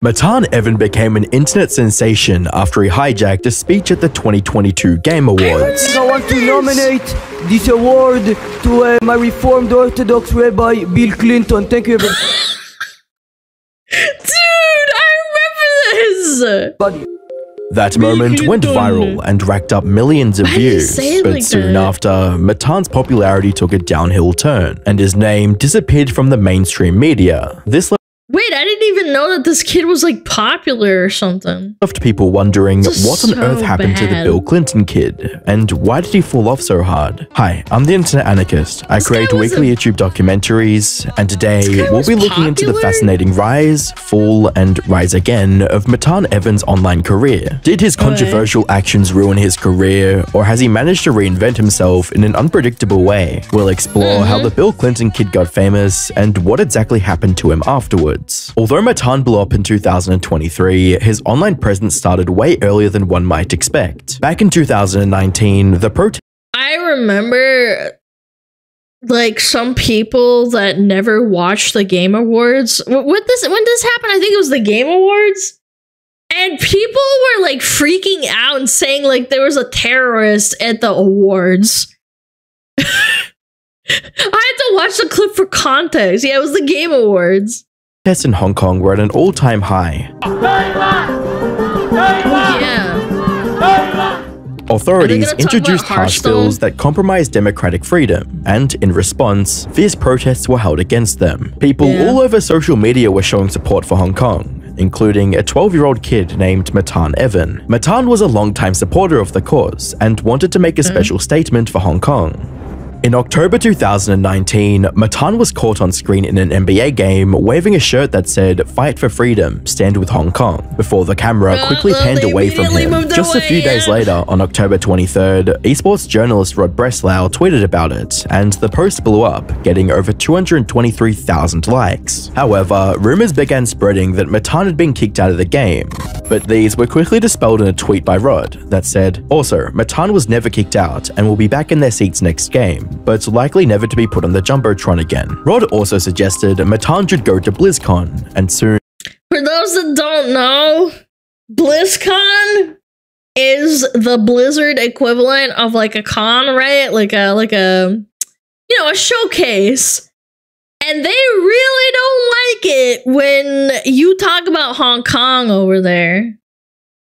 Matan Evan became an internet sensation after he hijacked a speech at the 2022 Game Awards. I want to nominate this award to my Reformed Orthodox Rabbi Bill Clinton. Thank you, everyone. Dude, I remember this! That moment went viral and racked up millions of views, but soon after, Matan's popularity took a downhill turn, and his name disappeared from the mainstream media. This Wait, I didn't even know that this kid was like popular or something. left people wondering what on earth happened to the Bill Clinton kid, and why did he fall off so hard? Hi, I'm the Internet Anarchist. I create weekly YouTube documentaries, and today we'll be looking into the fascinating rise, fall, and rise again of Matan Evan's online career. Did his controversial actions ruin his career, or has he managed to reinvent himself in an unpredictable way? We'll explore how the Bill Clinton kid got famous, and what exactly happened to him afterwards. Although Matan blew up in 2023, his online presence started way earlier than one might expect. Back in 2019, the protest— I remember like some people that never watched the Game Awards. When this happened, I think it was the Game Awards. And people were like freaking out and saying like there was a terrorist at the awards. I had to watch the clip for context. Yeah, it was the Game Awards. Protests in Hong Kong were at an all-time high. Authorities introduced harsh bills that compromised democratic freedom, and in response, fierce protests were held against them. People all over social media were showing support for Hong Kong, including a 12-year-old kid named Matan Evan. Matan was a longtime supporter of the cause and wanted to make a special statement for Hong Kong. In October 2019, Matan was caught on screen in an NBA game waving a shirt that said, "Fight for freedom, stand with Hong Kong," before the camera quickly panned away from him. Just a few days later, on October 23rd, esports journalist Rod Breslau tweeted about it, and the post blew up, getting over 223,000 likes. However, rumors began spreading that Matan had been kicked out of the game, but these were quickly dispelled in a tweet by Rod that said, "Also, Matan was never kicked out and will be back in their seats next game, but likely never to be put on the Jumbotron again." Rod also suggested Matan should go to BlizzCon, and soon— For those that don't know, BlizzCon is the Blizzard equivalent of like a con, right? Like a you know, a showcase. And they really don't like it when you talk about Hong Kong over there,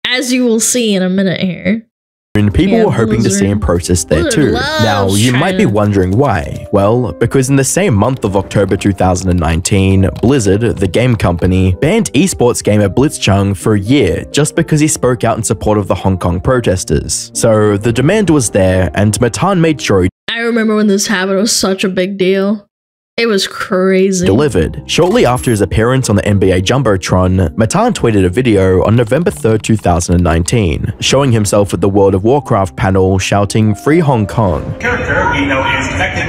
as you will see in a minute here. People were hoping to see him protest there too. Now, you might be wondering why. Well, because in the same month of October 2019, Blizzard, the game company, banned esports gamer Blitzchung for a year just because he spoke out in support of the Hong Kong protesters. So the demand was there, and Matan made sure he— I remember when this happened, it was such a big deal. It was crazy. Delivered. Shortly after his appearance on the NBA Jumbotron, Matan tweeted a video on November 3rd, 2019, showing himself at the World of Warcraft panel shouting, "Free Hong Kong." Character we know is connected.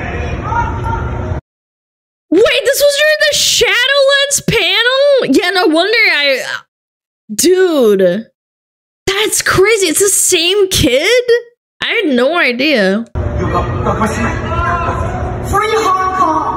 Wait, this was during the Shadowlands panel? Yeah, no wonder Dude, that's crazy. It's the same kid? I had no idea. Free Hong Kong!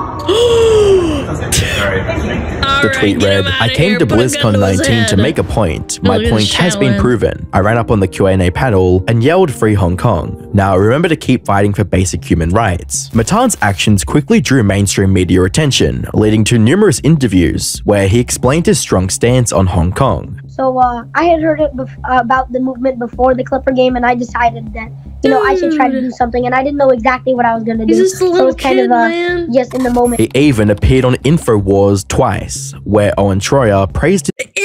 The tweet read, "I came to BlizzCon 19 to make a point. My point has been proven. I ran up on the Q&A panel and yelled 'Free Hong Kong.' Now remember to keep fighting for basic human rights." Matan's actions quickly drew mainstream media attention, leading to numerous interviews where he explained his strong stance on Hong Kong. So I had heard about the movement before the Clipper game, and I decided that, you know, I should try to do something, and I didn't know exactly what I was going to do. He's just a little kid, man. Just in the moment. He even appeared on InfoWars twice, where Owen Troyer praised InfoWars!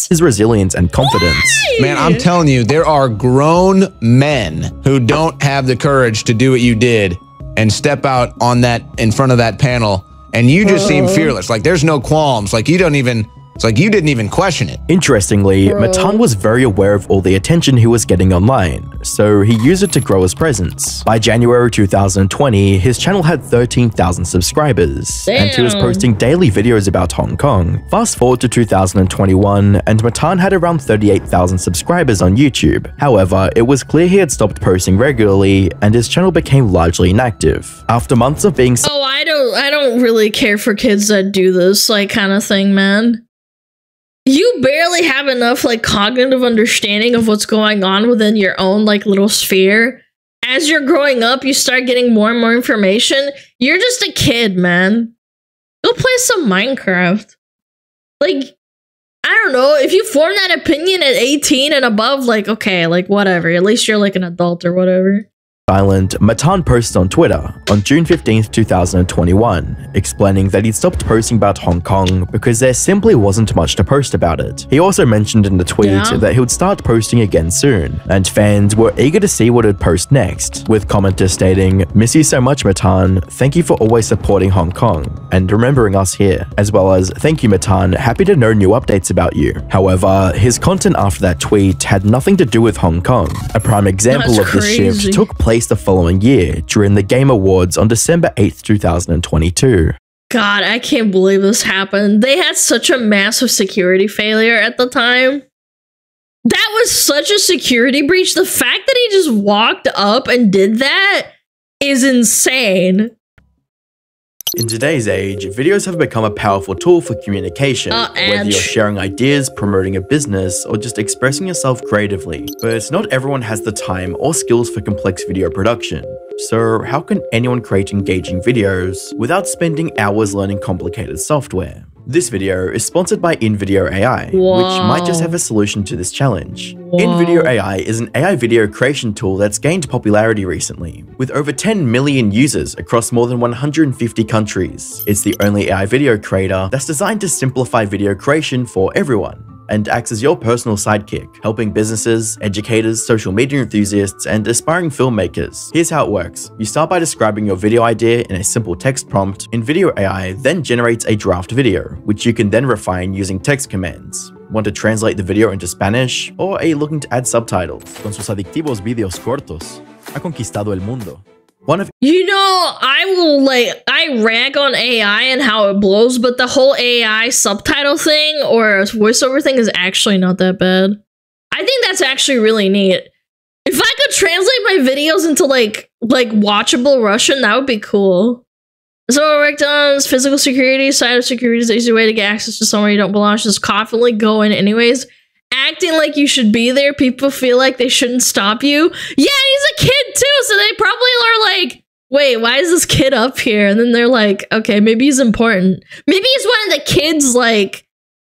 his resilience and confidence. Man, I'm telling you, there are grown men who don't have the courage to do what you did and step out on that in front of that panel, and you just seem fearless. Like there's no qualms. Like you don't even It's like you didn't even question it. Interestingly, Matan was very aware of all the attention he was getting online, so he used it to grow his presence. By January 2020, his channel had 13,000 subscribers, and he was posting daily videos about Hong Kong. Fast forward to 2021, and Matan had around 38,000 subscribers on YouTube. However, it was clear he had stopped posting regularly, and his channel became largely inactive. After months of being I don't really care for kids that do this, like, kind of thing, man. You barely have enough, like, cognitive understanding of what's going on within your own, like, little sphere. As you're growing up, you start getting more and more information. You're just a kid, man. Go play some Minecraft. Like, I don't know, if you form that opinion at 18 and above, like, okay, like, whatever. At least you're, like, an adult or whatever. Island, Matan posted on Twitter on June 15th, 2021, explaining that he'd stopped posting about Hong Kong because there simply wasn't much to post about it. He also mentioned in the tweet that he would start posting again soon, and fans were eager to see what he'd post next, with commenters stating, "Miss you so much, Matan. Thank you for always supporting Hong Kong and remembering us here," as well as, "Thank you, Matan. Happy to know new updates about you." However, his content after that tweet had nothing to do with Hong Kong. A prime example of this shift took place the following year during the Game Awards on December 8th, 2022. God, I can't believe this happened. They had such a massive security failure at the time. That was such a security breach. The fact that he just walked up and did that is insane. In today's age, videos have become a powerful tool for communication, whether you're sharing ideas, promoting a business, or just expressing yourself creatively. But not everyone has the time or skills for complex video production. So how can anyone create engaging videos without spending hours learning complicated software? This video is sponsored by InVideo AI, which might just have a solution to this challenge. InVideo AI is an AI video creation tool that's gained popularity recently, with over 10 million users across more than 150 countries. It's the only AI video creator that's designed to simplify video creation for everyone, and acts as your personal sidekick, helping businesses, educators, social media enthusiasts, and aspiring filmmakers. Here's how it works. You start by describing your video idea in a simple text prompt. InVideo AI then generates a draft video, which you can then refine using text commands. Want to translate the video into Spanish? Or are you looking to add subtitles? Con sus adictivos videos cortos, ha conquistado el mundo. You know, I rag on AI and how it blows, but the whole AI subtitle thing or voiceover thing is actually not that bad. I think that's actually really neat. If I could translate my videos into like watchable Russian, that would be cool. So what worked on is physical security. Cybersecurity is the easy way to get access to somewhere you don't belong. Just confidently go in anyways. Acting like you should be there, people feel like they shouldn't stop you. Yeah, he's a kid too, so they probably are like, wait, why is this kid up here? And then they're like, okay, maybe he's important. Maybe he's one of the kids, like,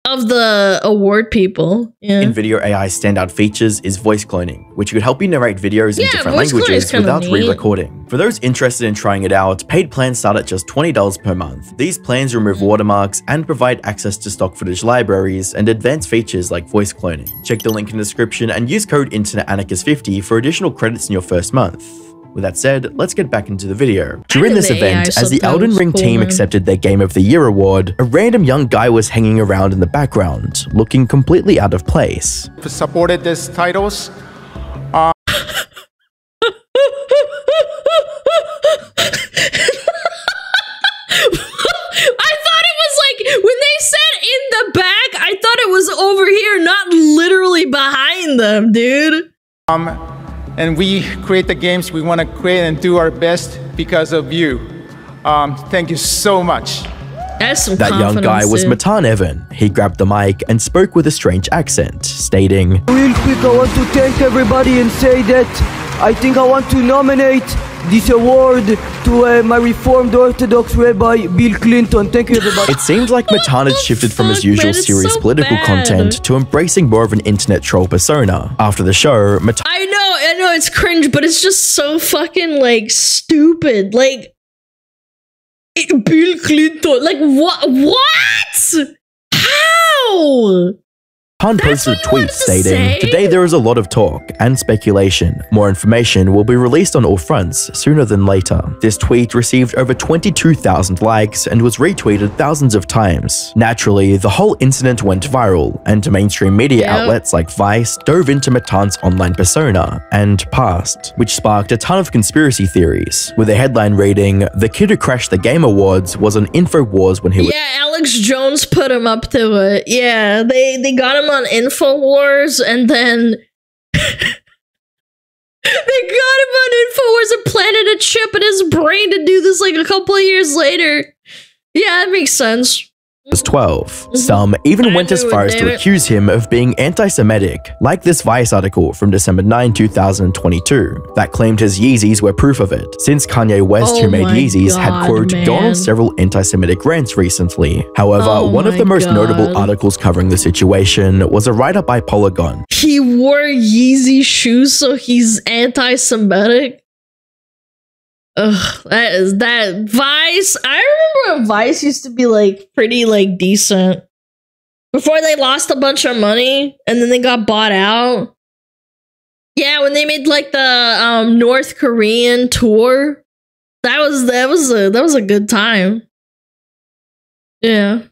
of the award people. Yeah. InVideo AI's standout features is voice cloning, which could help you narrate videos in different languages without re-recording. For those interested in trying it out, paid plans start at just $20 per month. These plans remove watermarks and provide access to stock footage libraries and advanced features like voice cloning. Check the link in the description and use code Internetanarchist50 for additional credits in your first month. With that said, let's get back into the video. During this event, as the Elden Ring team accepted their Game of the Year award, a random young guy was hanging around in the background, looking completely out of place. Supported these titles. I thought it was like, when they said in the back, I thought it was over here, not literally behind them, dude. And we create the games we want to create and do our best because of you. Thank you so much. That young guy was Matan Evan. He grabbed the mic and spoke with a strange accent, stating, "Real quick, I want to thank everybody and say that I think I want to nominate this award to my Reformed Orthodox Rabbi Bill Clinton. Thank you, everybody." It seems like Matan had shifted from his usual serious political content to embracing more of an internet troll persona. After the show, Matan— I know it's cringe, but it's just so fucking, like, stupid. Like, Bill Clinton, like, what? How? Han posted a tweet stating, "Today there is a lot of talk and speculation. More information will be released on all fronts sooner than later." This tweet received over 22,000 likes and was retweeted thousands of times. Naturally, the whole incident went viral, and mainstream media outlets like Vice dove into Matan's online persona and past, which sparked a ton of conspiracy theories, with a headline reading, "The kid who crashed the Game Awards was on InfoWars when he was—" Yeah, Alex Jones put him up to it. Yeah, they got him on InfoWars, and then they got him on InfoWars and planted a chip in his brain to do this like a couple of years later. Yeah, that makes sense. Was 12. Some even went as far as to accuse him of being anti-Semitic, like this Vice article from December 9, 2022, that claimed his Yeezys were proof of it, since Kanye West, who made Yeezys, had, quote, gone on several anti-Semitic rants recently. However, one of the most notable articles covering the situation was a write-up by Polygon. He wore Yeezy shoes, so he's anti-Semitic? Ugh, that Vice. I remember when Vice used to be like pretty like decent before they lost a bunch of money and then they got bought out. Yeah, when they made like the North Korean tour, that was a good time. Yeah.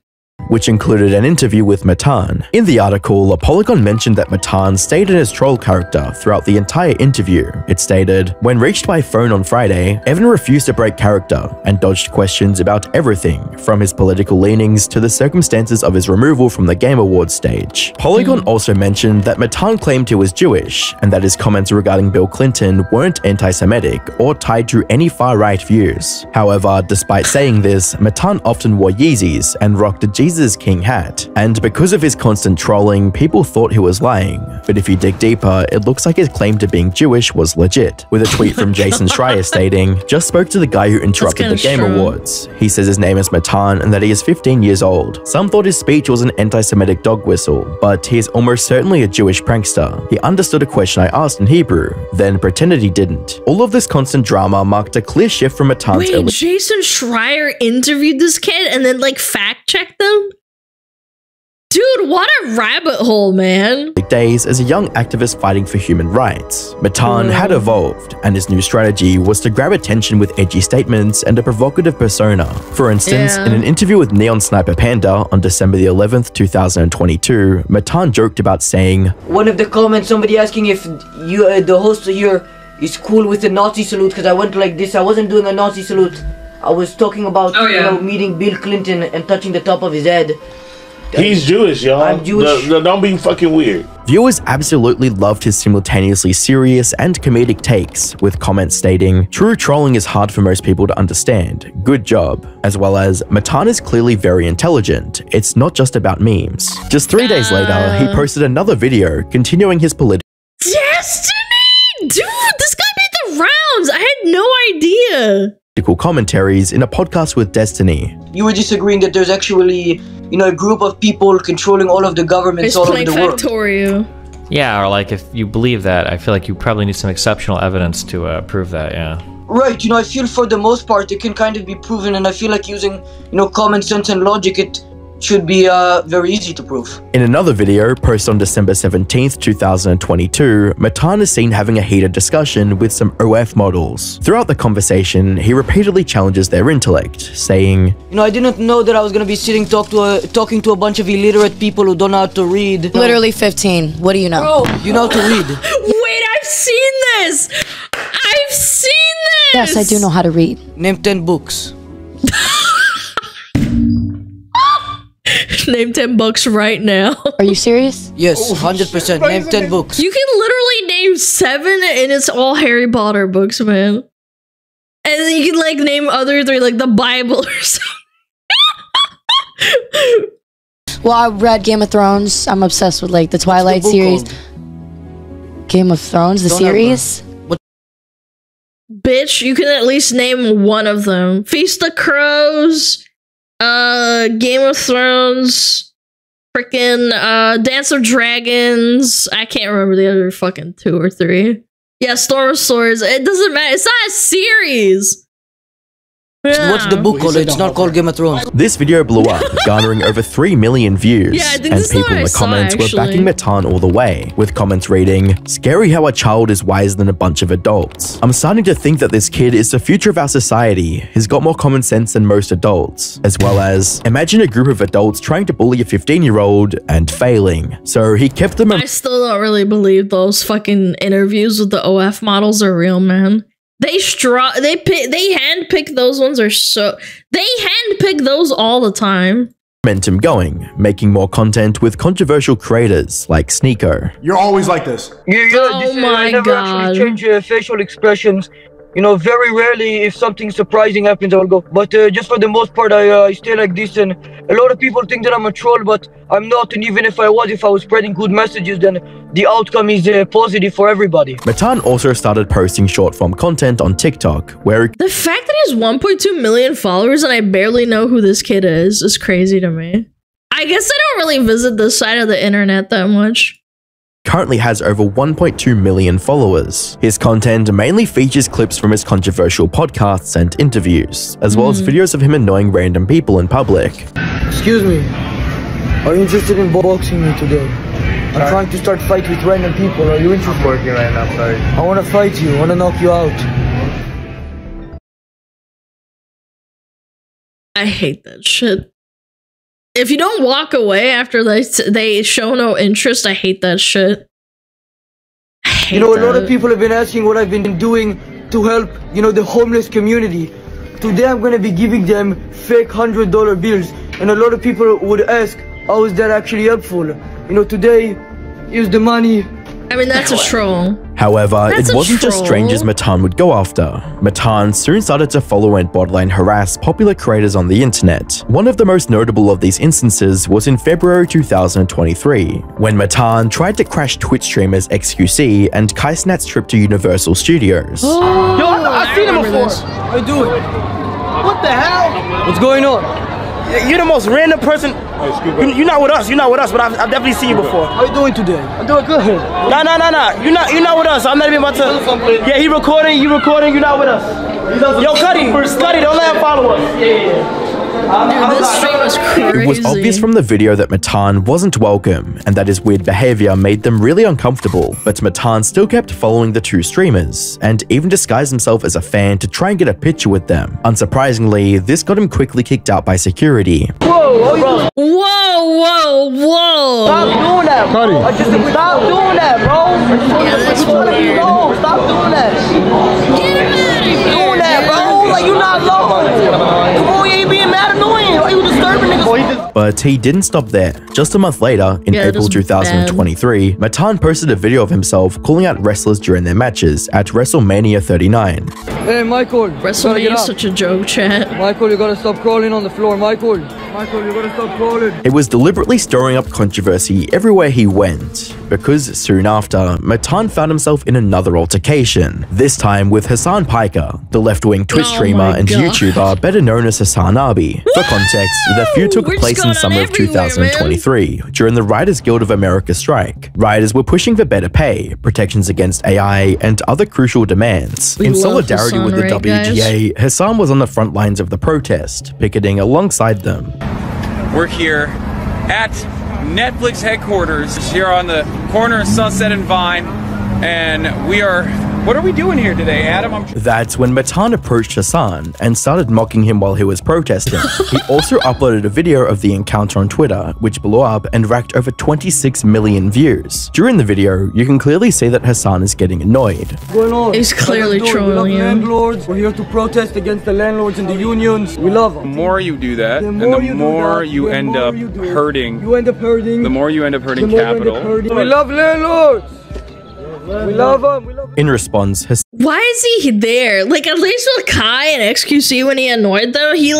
Which included an interview with Matan. In the article, Polygon mentioned that Matan stayed in his troll character throughout the entire interview. It stated, "When reached by phone on Friday, Evan refused to break character and dodged questions about everything, from his political leanings to the circumstances of his removal from the Game Awards stage." Polygon also mentioned that Matan claimed he was Jewish, and that his comments regarding Bill Clinton weren't anti-Semitic or tied to any far-right views. However, despite saying this, Matan often wore Yeezys and rocked a Jesus King hat, and because of his constant trolling, people thought he was lying. But if you dig deeper, it looks like his claim to being Jewish was legit, with a tweet from Jason Schreier stating, "Just spoke to the guy who interrupted the Game Awards. He says his name is Matan and that he is 15 years old. Some thought his speech was an anti-Semitic dog whistle, but he is almost certainly a Jewish prankster. He understood a question I asked in Hebrew, then pretended he didn't." All of this constant drama marked a clear shift from Matan's— Wait, Jason Schreier interviewed this kid and then like fact-checked them? Dude, what a rabbit hole, man. Days as a young activist fighting for human rights. Matan had evolved, and his new strategy was to grab attention with edgy statements and a provocative persona. For instance, in an interview with Neon Sniper Panda on December the 11th, 2022, Matan joked about saying, "One of the comments, somebody asking if you, the host here, is cool with the Nazi salute, because I went like this. I wasn't doing a Nazi salute. I was talking about you know, meeting Bill Clinton and touching the top of his head. He's Jewish, y'all. I'm Jewish. Don't be fucking weird." Viewers absolutely loved his simultaneously serious and comedic takes, with comments stating, "True trolling is hard for most people to understand. Good job." As well as, "Matan is clearly very intelligent. It's not just about memes." Just 3 days later, he posted another video continuing his political— Destiny! Dude, this guy made the rounds! I had no idea! commentaries in a podcast with Destiny. You were disagreeing that there's actually, you know, a group of people controlling all of the governments all over the world. Factorio. Yeah, or like if you believe that, I feel like you probably need some exceptional evidence to prove that, yeah. Right, you know, I feel for the most part it can kind of be proven, and I feel like using, you know, common sense and logic, it should be very easy to prove. In another video, posted on December 17th, 2022, Matan is seen having a heated discussion with some OF models. Throughout the conversation, he repeatedly challenges their intellect, saying, "You know, I didn't know that I was gonna be talking to a bunch of illiterate people who don't know how to read." Literally 15. What do you know? Bro, you know how to read. Wait, I've seen this! I've seen this! Yes, I do know how to read. Name 10 books. Name 10 books right now. Are you serious? Yes, 100%. Name 10 books. You can literally name 7 and it's all Harry Potter books, man. And then you can like name other 3 like the Bible or something. Well, I read Game of Thrones. I'm obsessed with like the Twilight series. Game of Thrones, the series? Bitch, you can at least name one of them. Feast of Crows, Game of Thrones, frickin' Dance of Dragons. I can't remember the other fucking 2 or 3. Yeah, Storm of Swords. It doesn't matter. It's not a series. What's the book called? It's not called Game of Thrones. This video blew up, garnering over 3 million views. Yeah, I think and this is people in the what I comments saw, were backing Matan all the way, with comments reading, "Scary how a child is wiser than a bunch of adults. I'm starting to think that this kid is the future of our society. He's got more common sense than most adults." As well as, "Imagine a group of adults trying to bully a 15-year-old and failing." So he kept them. I still don't really believe those fucking interviews with the OF models are real, man. They handpick those ones they handpick those all the time. Momentum going, making more content with controversial creators like Sneeko. You're always like this. Oh my I never god. actually change facial expressions. You know, very rarely if something surprising happens, I will go. But just for the most part, I stay like this. And a lot of people think that I'm a troll, but I'm not. And even if I was spreading good messages, then the outcome is positive for everybody. Matan also started posting short-form content on TikTok, where The fact that he has 1.2 million followers and I barely know who this kid is crazy to me. I guess I don't really visit this side of the internet that much. currently has over 1.2 million followers. His content mainly features clips from his controversial podcasts and interviews, as well as videos of him annoying random people in public. Excuse me, are you interested in boxing me today? I'm trying to start fight with random people. Are you interested? I'm working right now, sorry. I want to fight you. I want to knock you out. I hate that shit. If you don't walk away after they show no interest, I hate that shit. You know, a lot of people have been asking what I've been doing to help, you know, the homeless community. Today I'm going to be giving them fake $100 bills. And a lot of people would ask, how is that actually helpful? You know, today, here's the money. I mean, that's a troll. However, That's it a wasn't just troll. strangers Matan would go after. Matan soon started to follow and borderline harass popular creators on the internet. One of the most notable of these instances was in February 2023, when Matan tried to crash Twitch streamers XQC and Kaisnat's trip to Universal Studios. Yo, I've seen him before. How you doing? What the hell? What's going on? You're the most random person. You're not with us. You're not with us, but I've definitely seen you before. How you doing today? I'm doing good. Nah. You're not with us. I'm not even about to. Yeah, he recording. You recording. You're not with us. Yo, Cuddy, don't let him follow us. Yeah. Dude, this stream is crazy. It was obvious from the video that Matan wasn't welcome and that his weird behavior made them really uncomfortable, but Matan still kept following the two streamers and even disguised himself as a fan to try and get a picture with them. Unsurprisingly, this got him quickly kicked out by security. Whoa! Stop doing that, bro. Stop doing that, bro. Yeah, that's weird. Stop doing that. Get him out of here, Doing that, bro. Like, you're not low. Come on, you ain't being mad annoying. Why you disturbing niggas? But he didn't stop there. Just a month later, in April that's 2023, Matan posted a video of himself calling out wrestlers during their matches at WrestleMania 39. Hey, Michael. WrestleMania is such a joke, chat. Michael, you gotta stop crawling on the floor. Michael, you gotta stop crawling. It was deliberately stirring up controversy everywhere he went, because soon after, Matan found himself in another altercation, this time with Hassan Piker, the left-wing Twitch streamer and YouTuber better known as Hassan Abi. For context, the feud took place in summer of 2023, during the Writers Guild of America strike. Writers were pushing for better pay, protections against AI, and other crucial demands. In solidarity with the WGA, Hassan was on the front lines of the protest, picketing alongside them. We're here at Netflix headquarters here on the corner of Sunset and Vine, and what are we doing here today, Adam? That's when Matan approached Hassan and started mocking him while he was protesting. He also uploaded a video of the encounter on Twitter, which blew up and racked over 26 million views. During the video, you can clearly see that Hassan is getting annoyed. What's going on? He's clearly trolling you. Landlords. We're here to protest against the landlords and the unions. We love them. The more you do that, and the more you end up hurting. You end up hurting. The more you end up hurting capital. We love landlords. We love them. In response, Why is he there? Like, at least with Kai and XQC when he annoyed them, he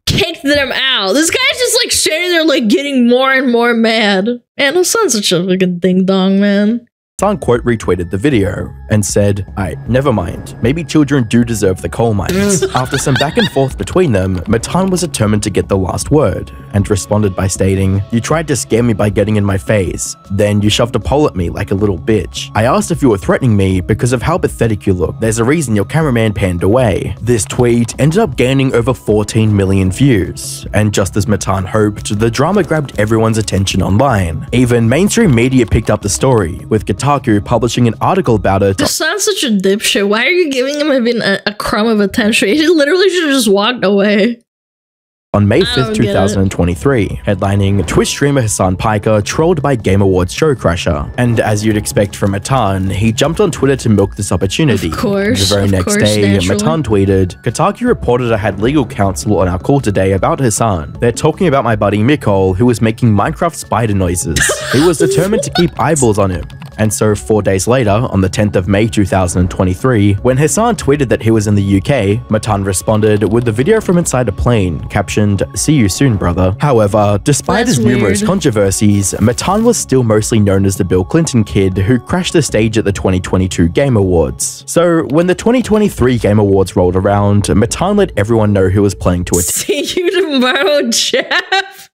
kicked them out. This guy's just like standing there like getting more and more mad. Man, Hassan's such a fucking ding dong, man. Matan quote retweeted the video and said, "Aight, never mind. Maybe children do deserve the coal mines." After some back and forth between them, Matan was determined to get the last word and responded by stating, "You tried to scare me by getting in my face. Then you shoved a pole at me like a little bitch. I asked if you were threatening me because of how pathetic you look. There's a reason your cameraman panned away." This tweet ended up gaining over 14 million views, and just as Matan hoped, the drama grabbed everyone's attention online. Even mainstream media picked up the story, with Kotaku publishing an article about it. This sounds such a dipshit. Why are you giving him even a crumb of attention? He literally should have just walked away. On May 5th, 2023, headlining Twitch streamer Hassan Piker trolled by Game Awards show crasher. And as you'd expect from Matan, he jumped on Twitter to milk this opportunity. Of course, the very next day, Matan tweeted, "Kotaku reported I had legal counsel on our call today about Hassan. They're talking about my buddy Mikol, who was making Minecraft spider noises. He was determined to keep eyeballs on him." And so 4 days later, on the 10th of May 2023, when Hassan tweeted that he was in the UK, Matan responded with the video from inside a plane, captioned, "See you soon, brother." However, despite his numerous controversies, Matan was still mostly known as the Bill Clinton kid who crashed the stage at the 2022 Game Awards. So when the 2023 Game Awards rolled around, Matan let everyone know who was playing to attend. See you tomorrow, Jeff.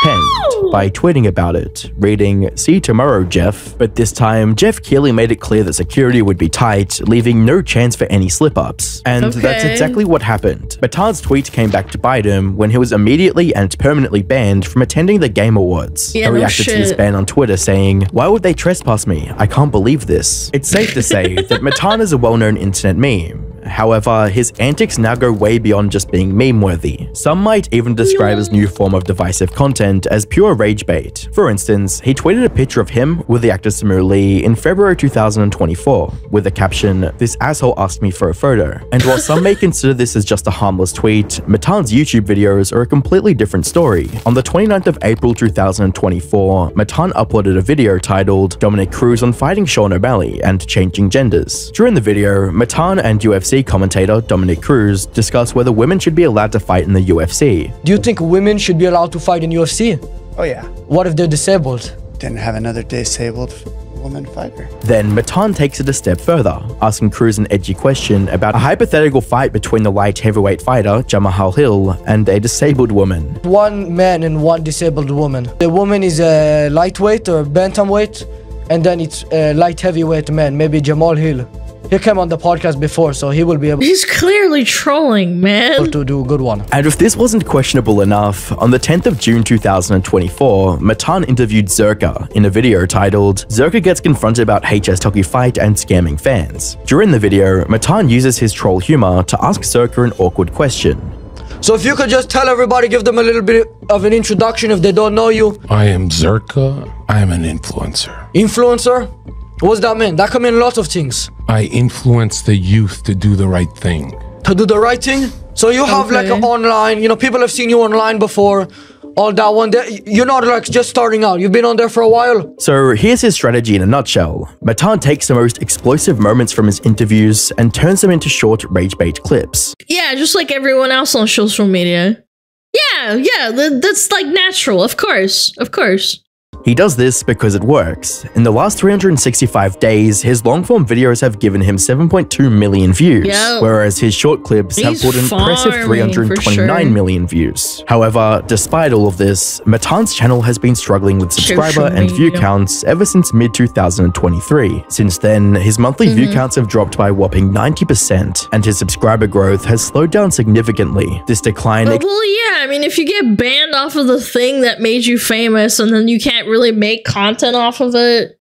No! By tweeting about it, reading, "See you tomorrow, Jeff." But this time, Jeff Keighley made it clear that security would be tight, leaving no chance for any slip-ups. And that's exactly what happened. Matan's tweet came back to bite him when he was immediately and permanently banned from attending the Game Awards. He reacted to this ban on Twitter saying, "Why would they trespass me? I can't believe this." It's safe to say that Matan is a well-known internet meme. However, his antics now go way beyond just being meme-worthy. Some might even describe his new form of divisive content as pure rage bait. For instance, he tweeted a picture of him with the actor Samu Lee in February 2024 with the caption, "This asshole asked me for a photo." And while some may consider this as just a harmless tweet, Matan's YouTube videos are a completely different story. On the 29th of April 2024, Matan uploaded a video titled "Dominic Cruz on fighting Sean O'Malley and changing genders." During the video, Matan and UFC commentator Dominic Cruz discuss whether women should be allowed to fight in the UFC. Do you think women should be allowed to fight in UFC? Oh yeah. What if they're disabled? Then have another disabled woman fighter. Then Matan takes it a step further, asking Cruz an edgy question about a hypothetical fight between the light heavyweight fighter Jamahal Hill and a disabled woman. One man and one disabled woman. The woman is a lightweight or bantamweight, and then it's a light heavyweight man, maybe Jamal Hill. He came on the podcast before, so he will be able He's clearly trolling, man. to do a good one. And if this wasn't questionable enough, on the 10th of June 2024, Matan interviewed Zerka in a video titled, "Zerka gets confronted about HS Toki fight and scamming fans." During the video, Matan uses his troll humor to ask Zerka an awkward question. So if you could just tell everybody, give them a little bit of an introduction if they don't know you. I am Zerka. I am an influencer. Influencer? What's that mean? That can mean lots of things. I influence the youth to do the right thing. To do the right thing? So you have like an online, you know, people have seen you online before, all that one. You're not like just starting out. You've been on there for a while. So here's his strategy in a nutshell. Matan takes the most explosive moments from his interviews and turns them into short rage bait clips. Yeah, just like everyone else on social media. Yeah, that's like natural, of course. He does this because it works. In the last 365 days, his long-form videos have given him 7.2 million views, whereas his short clips have brought an impressive 329 million views. However, despite all of this, Matan's channel has been struggling with subscriber and view counts ever since mid-2023. Since then, his monthly view counts have dropped by a whopping 90%, and his subscriber growth has slowed down significantly. This decline... Well, yeah, I mean, if you get banned off of the thing that made you famous and then you can't really make content off of it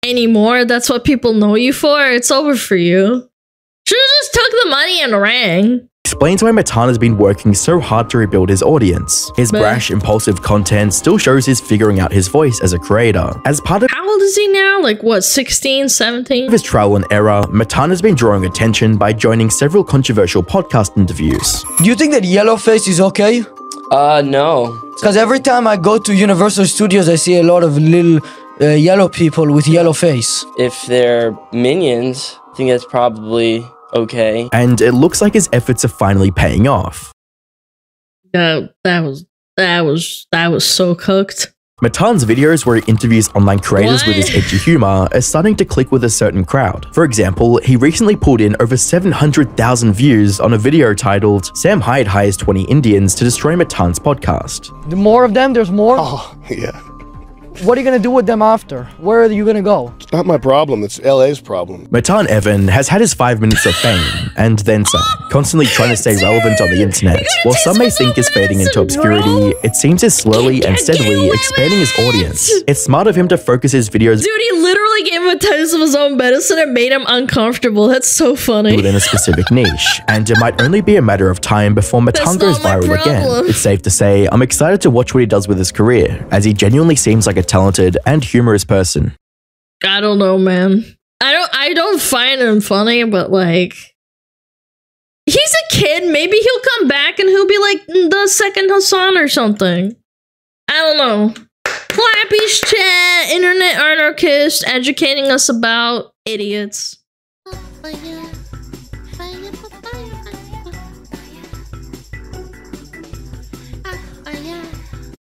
anymore, that's what people know you for, it's over for you. Should've just took the money and ran. Explains why Matan has been working so hard to rebuild his audience. His brash, impulsive content still shows he's figuring out his voice as a creator. As part of How old is he now? Like what, 16, 17? his trial and error, Matan has been drawing attention by joining several controversial podcast interviews. Do you think that yellow face is okay? No. Because every time I go to Universal Studios, I see a lot of little yellow people with yellow face. If they're minions, I think that's probably okay. And it looks like his efforts are finally paying off. That was so cooked. Matan's videos where he interviews online creators with his edgy humor are starting to click with a certain crowd. For example, he recently pulled in over 700,000 views on a video titled "Sam Hyde Hires 20 Indians to Destroy Matan's Podcast." The more of them, there's more? Oh, yeah. What are you gonna do with them after? Where are you gonna go? It's not my problem, it's LA's problem. Matan Evan has had his 5 minutes of fame, and then some, constantly trying to stay relevant on the internet. While some may think is fading into obscurity, it seems he's slowly and steadily expanding his audience. It's smart of him to focus his videos Dude, he literally gave him a taste of his own medicine and made him uncomfortable. That's so funny. within a specific niche, and it might only be a matter of time before Matan goes viral again. It's safe to say, I'm excited to watch what he does with his career, as he genuinely seems like a talented and humorous person. I don't know, man. I don't find him funny, but like, he's a kid. Maybe he'll come back and he'll be like the second Hassan or something. I don't know. Flappy's chat, internet anarchist, educating us about idiots.